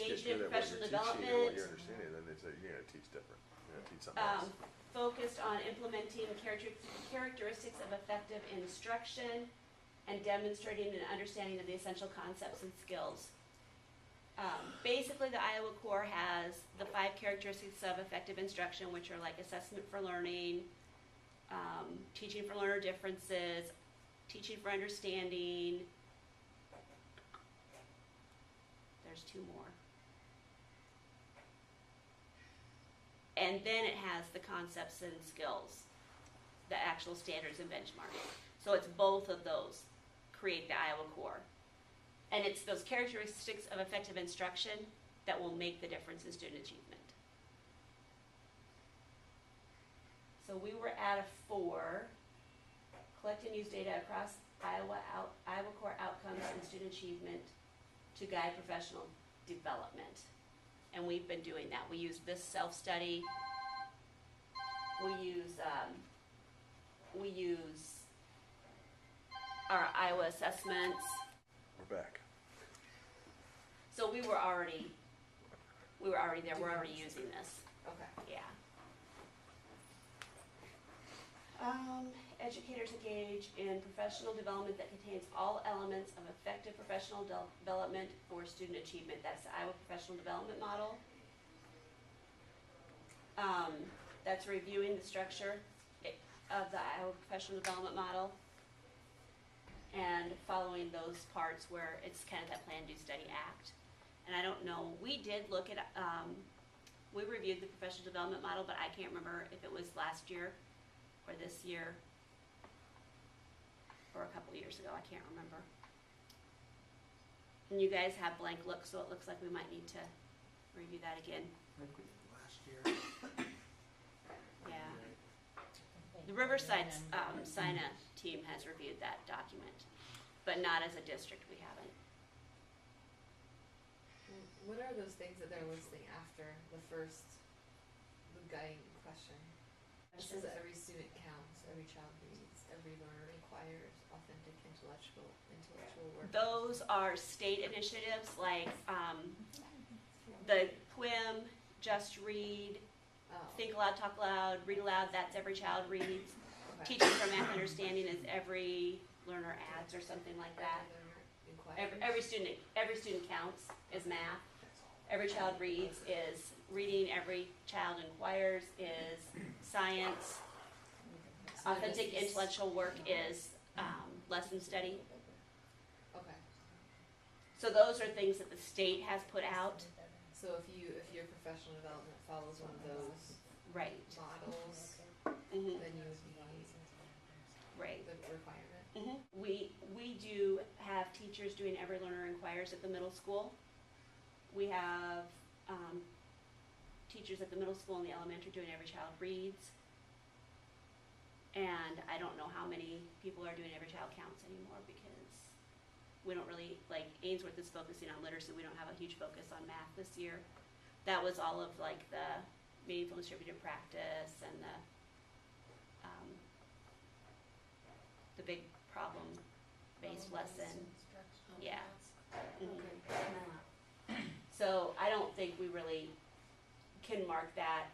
engaged get in good at what professional you're teaching and development. what you're understanding, then it's you're gonna teach different. You're gonna teach something else. Focused on implementing characteristics of effective instruction and demonstrating an understanding of the essential concepts and skills. Basically, the Iowa Core has the 5 characteristics of effective instruction, which are like assessment for learning, teaching for learner differences, teaching for understanding. There's 2 more. And then it has the concepts and skills, the actual standards and benchmarks. So it's both of those create the Iowa Core. And it's those characteristics of effective instruction that will make the difference in student achievement. So we were at a 4, collect and use data across Iowa Core outcomes and student achievement to guide professional development. And we've been doing that. We use this self-study. We use our Iowa assessments. We're back. So we were already there. We're already using this. Okay. Yeah. Educators engage in professional development that contains all elements of effective professional development for student achievement. That's the Iowa Professional Development Model. That's reviewing the structure of the Iowa Professional Development Model and following those parts where it's kind of that Plan, Do, Study, Act. And I don't know, we did look at, we reviewed the Professional Development Model, but I can't remember if it was last year or this year or a couple years ago. I can't remember. And you guys have blank looks, so it looks like we might need to review that again. Last year. Yeah. The Riverside SINA team has reviewed that document, but not as a district, we haven't. What are those things that they're listing after the first, the guiding question? It says that every student counts, every child reads, every learner requires authentic intellectual work. Those are state initiatives like the PWIM, Just Read, Think Aloud, Talk Aloud, Read Aloud, that's every child reads. Okay. Teaching for Math Understanding is every learner adds or something like that. Every student counts is math. Every child reads is reading. Every child inquires is science. Authentic intellectual work is lesson study. Okay. So those are things that the state has put out. So if your professional development follows one of those Right. models, Mm-hmm. then you would be Right. the requirement. Mm-hmm. We do have teachers doing Every Learner Inquires at the middle school. We have teachers at the middle school and the elementary doing Every Child Reads. And I don't know how many people are doing Every Child Counts anymore because we don't really, like Ainsworth is focusing on literacy. We don't have a huge focus on math this year. That was all of like the meaningful distributed practice and the big problem-based lesson. Yeah. Mm-hmm. So I don't think we really can mark that.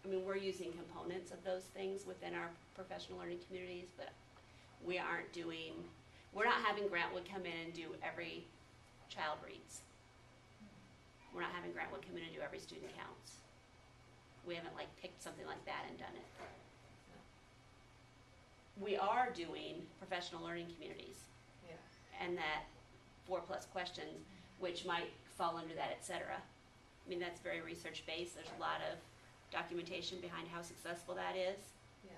I mean, we're using components of those things within our professional learning communities, but we're not having Grantwood come in and do every child reads. We're not having Grantwood come in and do every student counts. We haven't like picked something like that and done it. We are doing professional learning communities. Yeah. And that 4+ questions, which might fall under that, et cetera. I mean, that's very research-based. There's a lot of documentation behind how successful that is. Yeah.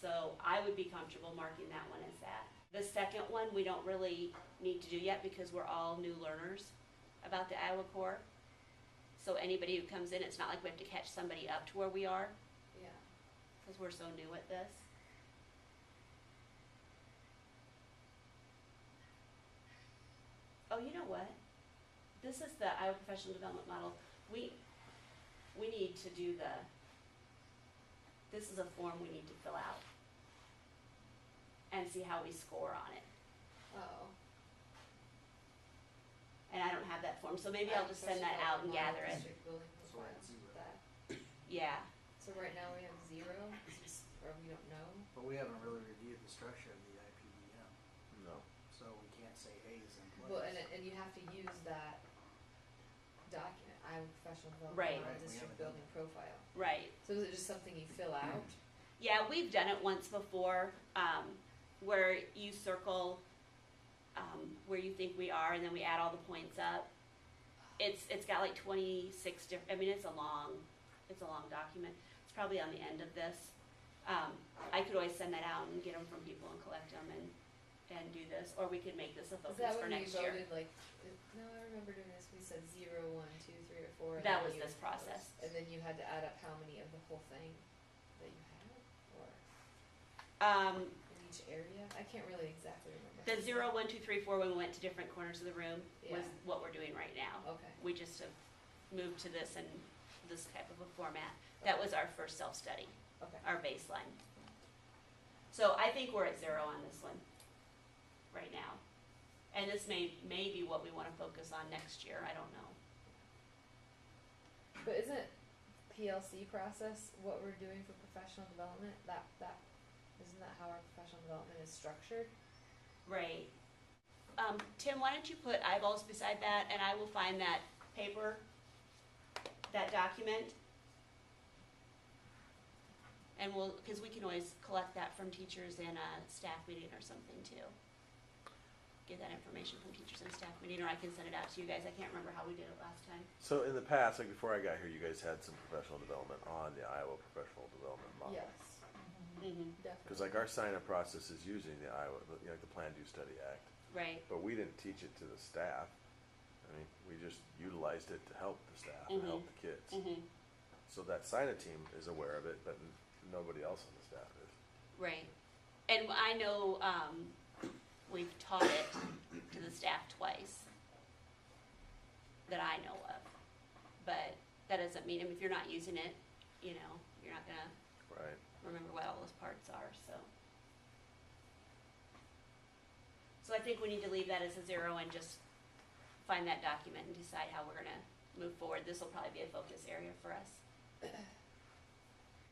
So I would be comfortable marking that one as that. The second one, we don't really need to do yet because we're all new learners about the Iowa Core. So anybody who comes in, it's not like we have to catch somebody up to where we are Yeah. because we're so new at this. Oh, you know what? This is the Iowa Professional Development Model. We need to do this is a form we need to fill out and see how we score on it. Oh. And I don't them, so maybe I'll just send that out and gather it. District building So we're at requires zero. that. Yeah, So right now we have 0, or we don't know. But we haven't really reviewed the structure of the IPDM, No. so we can't say hey is in place. Well, and you have to use that document, Iowa Professional Development Right. Model Right, we District haven't done Building Profile. right. So is it just something you fill out? Yeah, we've done it once before, where you circle, where you think we are, and then we add all the points up. It's got like 26 different, I mean, it's a long document. It's probably on the end of this. I could always send that out and get them from people and collect them and do this, or we could make this a Is focus that for when we next year. voted, like, no, I remember doing this, we said 0, 1, 2, 3, or 4. and That then was this process. And then you had to add up how many of the whole thing that you had, or in each area? I can't really exactly remember. The 0, 1, 2, 3, 4, when we went to different corners of the room, was Yeah. what we're doing right now. Okay. We just have moved to this and this type of a format. That was our first self-study, Okay. our baseline. So I think we're at 0 on this one right now. And this may be what we want to focus on next year, I don't know. But isn't PLC process what we're doing for professional development? That isn't that how our professional development is structured? Right. Tim, why don't you put eyeballs beside that, and I will find that paper, that document. And because we can always collect that from teachers in a staff meeting or something too. Get that information from teachers in a staff meeting, or I can send it out to you guys. I can't remember how we did it last time. So in the past, like before I got here, you guys had some professional development on the Iowa Professional Development Model. Yes. Mm-hmm. Definitely. Because like our sign-up process is using the Iowa, like the Plan Do Study Act, Right. but we didn't teach it to the staff. I mean, we just utilized it to help the staff and help the kids. Mm-hmm. So that sign-up team is aware of it, but nobody else on the staff is. Right. And I know we've taught it to the staff twice that I know of. But that doesn't mean, if you're not using it, you're not going to Right. remember what all those parts are, so. So I think we need to leave that as a 0 and just find that document and decide how we're gonna move forward. This will probably be a focus area for us.